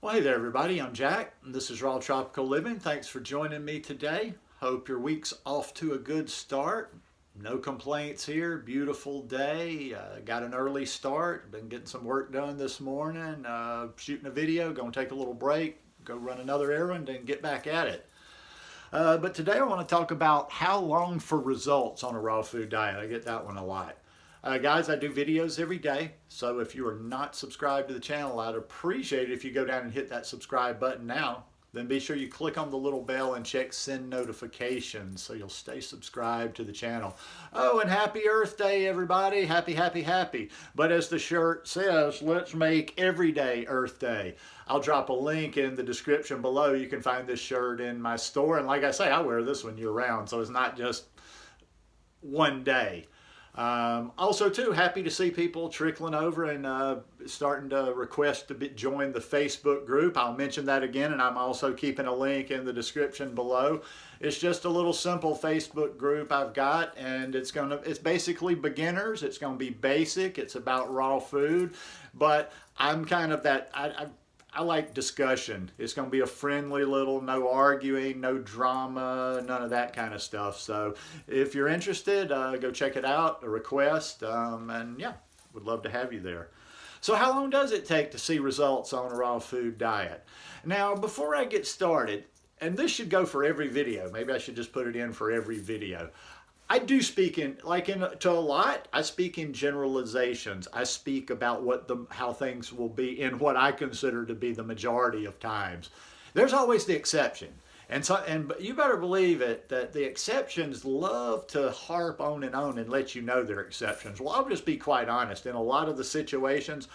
Well, hey there, everybody. I'm Jack, and this is Raw Tropical Living. Thanks for joining me today. Hope your week's off to a good start. No complaints here. Beautiful day. Got an early start. Been getting some work done this morning. Shooting a video. Going to take a little break. Go run another errand and get back at it. But today I want to talk about how long for results on a raw food diet. I get that one a lot. Guys, I do videos every day, so if you are not subscribed to the channel, I'd appreciate it if you go down and hit that subscribe button now. Then be sure you click on the little bell and check send notifications so you'll stay subscribed to the channel. Oh, and happy Earth Day, everybody. Happy, happy, happy. But as the shirt says, let's make every day Earth Day. I'll drop a link in the description below. You can find this shirt in my store. And like I say, I wear this one year round, so it's not just one day. Also, too, happy to see people trickling over and starting to request to join the Facebook group. I'll mention that again, and I'm also keeping a link in the description below. It's just a little simple Facebook group I've got, and it's basically beginners. It's going to be basic. It's about raw food, but I'm kind of that. I like discussion. It's going to be a friendly little, no arguing, no drama, none of that kind of stuff. So if you're interested, go check it out, a request, and yeah, would love to have you there. So how long does it take to see results on a raw food diet? Now, before I get started, and this should go for every video, maybe I should just put it in for every video. I do speak to a lot. I speak in generalizations. I speak about how things will be in what I consider to be the majority of times. There's always the exception, but you better believe it that the exceptions love to harp on and let you know they're exceptions. Well, I'll just be quite honest. In a lot of the situations,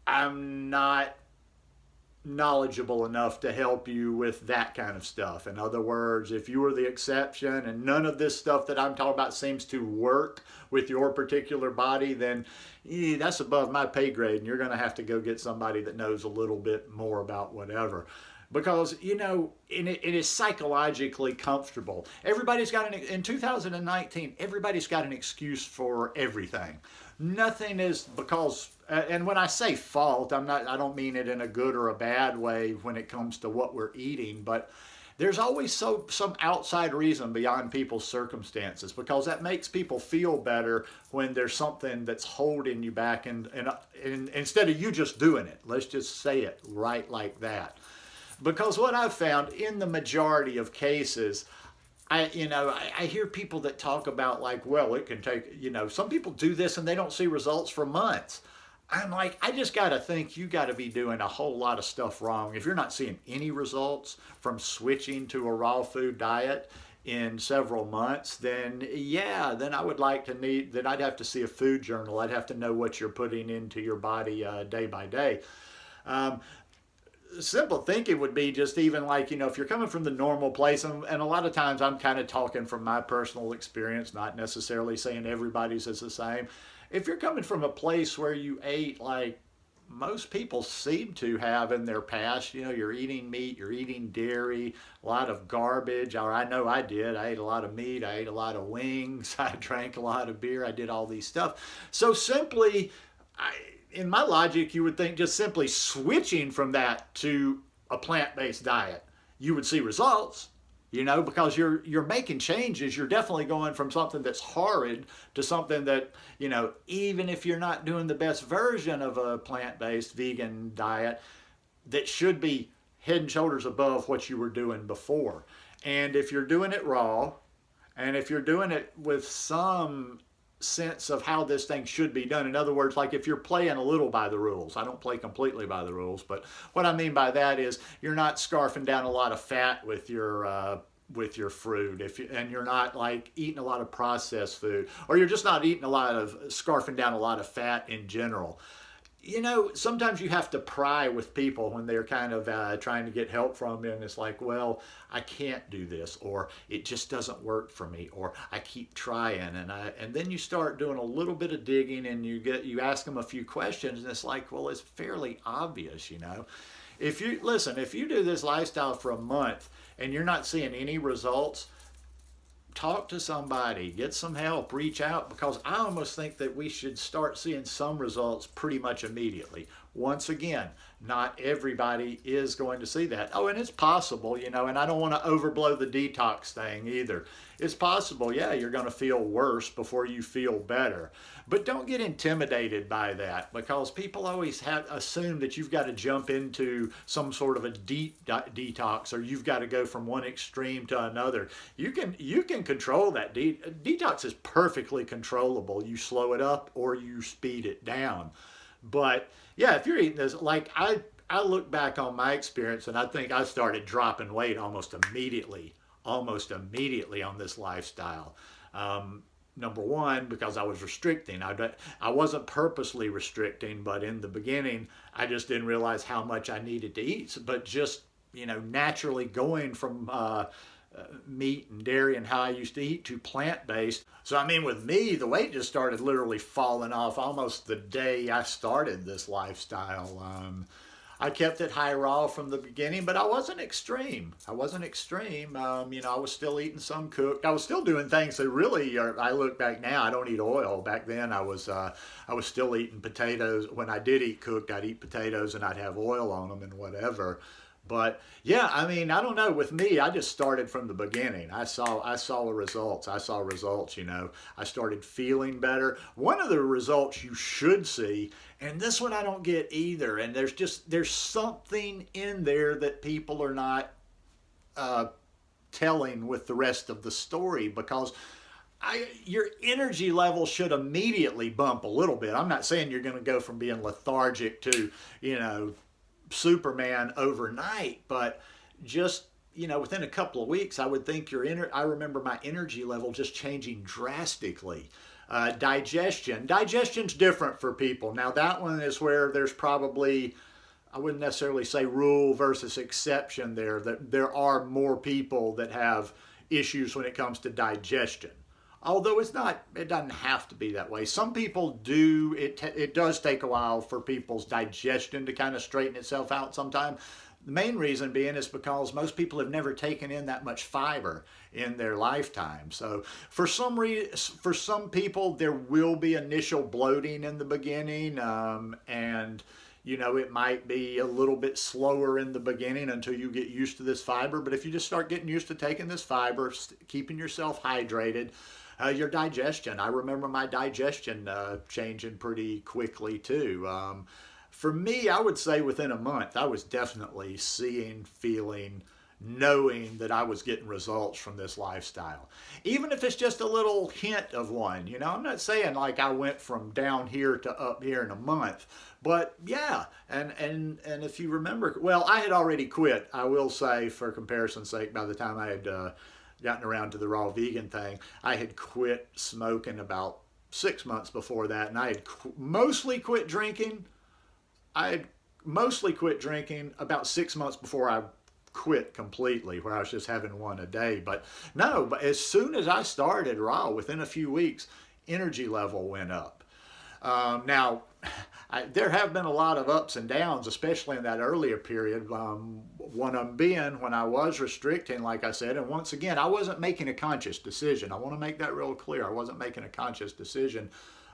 I'm not knowledgeable enough to help you with that kind of stuff. In other words, if you are the exception and none of this stuff that I'm talking about seems to work with your particular body, then that's above my pay grade, and you're going to have to go get somebody that knows a little bit more about whatever. Because, it is psychologically comfortable. In 2019, everybody's got an excuse for everything. Nothing is because, and when I say fault, I don't mean it in a good or a bad way when it comes to what we're eating, but there's always some outside reason beyond people's circumstances, because that makes people feel better when there's something that's holding you back, and instead of you just doing it, let's just say it right like that. Because what I've found in the majority of cases, I hear people that talk about well, it can take, some people do this and they don't see results for months. I'm like, I just got to think you got to be doing a whole lot of stuff wrong. If you're not seeing any results from switching to a raw food diet in several months, then then I'd have to see a food journal. I'd have to know what you're putting into your body day by day. Simple thinking would be just even if you're coming from the normal place, and a lot of times I'm kind of talking from my personal experience, not necessarily saying everybody's is the same. If you're coming from a place where you ate like most people seem to have in their past, you're eating meat, you're eating dairy, a lot of garbage, or I know I did. I ate a lot of meat, I ate a lot of wings, I drank a lot of beer, I did all these stuff. So simply, in my logic, you would think just simply switching from that to a plant-based diet, you would see results, because you're making changes. You're definitely going from something that's horrid to something that, even if you're not doing the best version of a plant-based vegan diet, that should be head and shoulders above what you were doing before. And if you're doing it raw, and if you're doing it with some sense of how this thing should be done. In other words, like if you're playing a little by the rules. I don't play completely by the rules, but what I mean by that is you're not scarfing down a lot of fat with your fruit, and you're not eating a lot of processed food, or you're just not scarfing down a lot of fat in general. Sometimes you have to pry with people when they're kind of trying to get help from you, and it's like, well, I can't do this, or it just doesn't work for me, or I keep trying, and then you start doing a little bit of digging, and you ask them a few questions, and it's like, well, it's fairly obvious, If you do this lifestyle for a month and you're not seeing any results, talk to somebody, get some help, reach out, because I almost think that we should start seeing some results pretty much immediately. Once again, not everybody is going to see that. Oh, and it's possible, you know, and I don't want to overblow the detox thing either. It's possible, yeah, you're going to feel worse before you feel better. But don't get intimidated by that, because people always have assume that you've got to jump into some sort of a deep detox, or you've got to go from one extreme to another. You can control that. Detox is perfectly controllable. You slow it up or you speed it down. But yeah, if you're eating this, like I look back on my experience, and I think I started dropping weight almost immediately on this lifestyle. Number one, because I was restricting. I wasn't purposely restricting, but in the beginning, I just didn't realize how much I needed to eat. But just, you know, naturally going from meat and dairy and how I used to eat to plant-based. So I mean, with me, the weight just started literally falling off almost the day I started this lifestyle. I kept it high raw from the beginning, but I wasn't extreme. I wasn't extreme. You know, I was still eating some cooked. I was still doing things that really are, I look back now, I don't eat oil. Back then I was still eating potatoes. When I did eat cooked, I'd eat potatoes and I'd have oil on them and whatever. But yeah, I mean, I don't know. With me, I just started from the beginning. I saw the results. I saw results, you know. I started feeling better. One of the results you should see, and this one I don't get either, and there's something in there that people are not telling with the rest of the story, because your energy level should immediately bump a little bit. I'm not saying you're going to go from being lethargic to, you know, Superman overnight, but just, you know, within a couple of weeks, I would think I remember my energy level just changing drastically. Digestion's different for people. Now that one is where there's probably, I wouldn't necessarily say rule versus exception there, that there are more people that have issues when it comes to digestion. Although it doesn't have to be that way. Some people do, it does take a while for people's digestion to kind of straighten itself out sometimes. The main reason being is because most people have never taken in that much fiber in their lifetime. So for some people, there will be initial bloating in the beginning, and you know, it might be a little bit slower in the beginning until you get used to this fiber. But if you just start getting used to taking this fiber, keeping yourself hydrated, your digestion. I remember my digestion changing pretty quickly too. For me, I would say within a month, I was definitely seeing, feeling, knowing that I was getting results from this lifestyle. Even if it's just a little hint of one, you know, I'm not saying like I went from down here to up here in a month, but yeah. And if you remember, well, I had already quit. I will say, for comparison's sake, by the time I had gotten around to the raw vegan thing, I had quit smoking about 6 months before that, and I had mostly quit drinking. I had mostly quit drinking about 6 months before I quit completely, where I was just having one a day. But no, but as soon as I started raw, within a few weeks, energy level went up. Now, there have been a lot of ups and downs, especially in that earlier period. One of them being when I was restricting, like I said, and once again, I wasn't making a conscious decision. I want to make that real clear. I wasn't making a conscious decision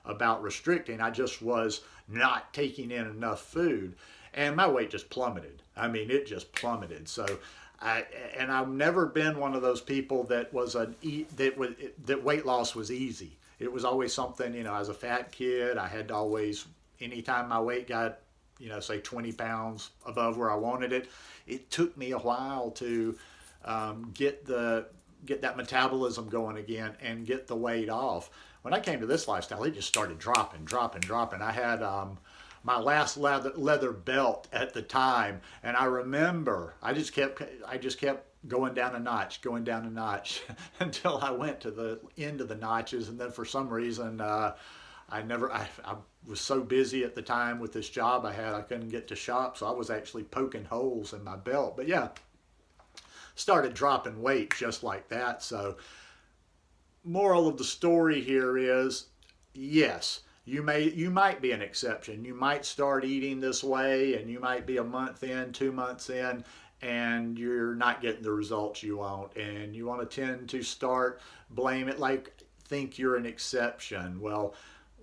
about restricting. I just was not taking in enough food, and my weight just plummeted. I mean, it just plummeted. So I've never been one of those people that that weight loss was easy. It was always something, you know, as a fat kid, I had to always, anytime my weight got, you know, say 20 pounds above where I wanted it, it took me a while to get that metabolism going again and get the weight off. When I came to this lifestyle, it just started dropping. I had my last leather belt at the time, and I remember I just kept going down a notch until I went to the end of the notches. And then for some reason, I was so busy at the time with this job I had, I couldn't get to shop, so I was actually poking holes in my belt. But yeah, started dropping weight just like that. So moral of the story here is, yes, you might be an exception. You might start eating this way, and you might be a month in, 2 months in, and you're not getting the results you want, and you want to tend to start blame it, like think you're an exception. Well,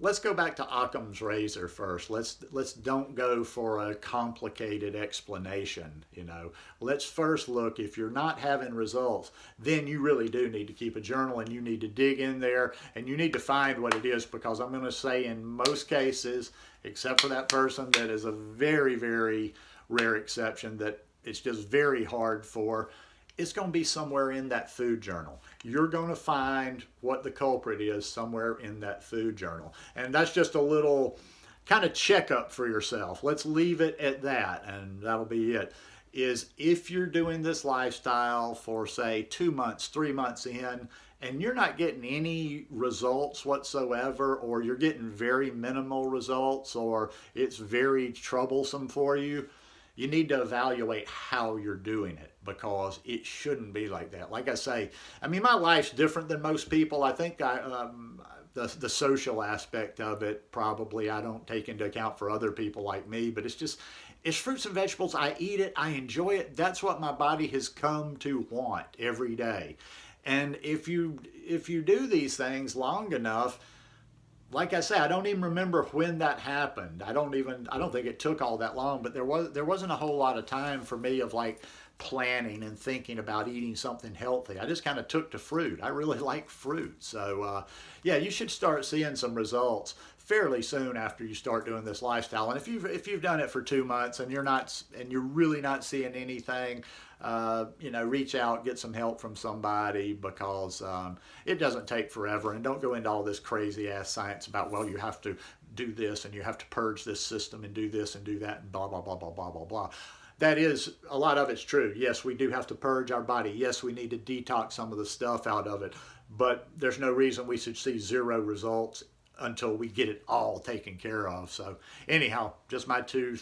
let's go back to Occam's razor first. Let's don't go for a complicated explanation, you know. Let's first look, if you're not having results, then you really do need to keep a journal, and you need to dig in there and you need to find what it is, because I'm going to say in most cases, except for that person that is a very, very rare exception that it's just very hard for, it's going to be somewhere in that food journal. You're going to find what the culprit is somewhere in that food journal. And that's just a little kind of checkup for yourself. Let's leave it at that, and that'll be it. Is if you're doing this lifestyle for, say, 2 months, 3 months in, and you're not getting any results whatsoever, or you're getting very minimal results, or it's very troublesome for you, you need to evaluate how you're doing it, because it shouldn't be like that. Like I say, I mean, my life's different than most people. I think the social aspect of it, probably I don't take into account for other people like me, but it's fruits and vegetables. I eat it. I enjoy it. That's what my body has come to want every day. And if you do these things long enough, like I say, I don't even remember when that happened. I don't think it took all that long, but there wasn't a whole lot of time for me of like planning and thinking about eating something healthy. I just kind of took to fruit. I really like fruit. So yeah, you should start seeing some results fairly soon after you start doing this lifestyle. And if you've done it for 2 months and you're really not seeing anything, you know, reach out, get some help from somebody, because it doesn't take forever. And don't go into all this crazy ass science about, well, you have to do this and you have to purge this system and do this and do that and blah, blah, blah, blah, blah, blah, blah. That is, a lot of it's true. Yes, we do have to purge our body. Yes, we need to detox some of the stuff out of it. But there's no reason we should see zero results until we get it all taken care of. So anyhow, just my two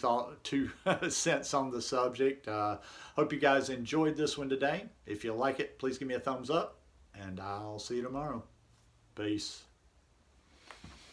cents on the subject. Hope you guys enjoyed this one today. If you like it, please give me a thumbs up, and I'll see you tomorrow. Peace.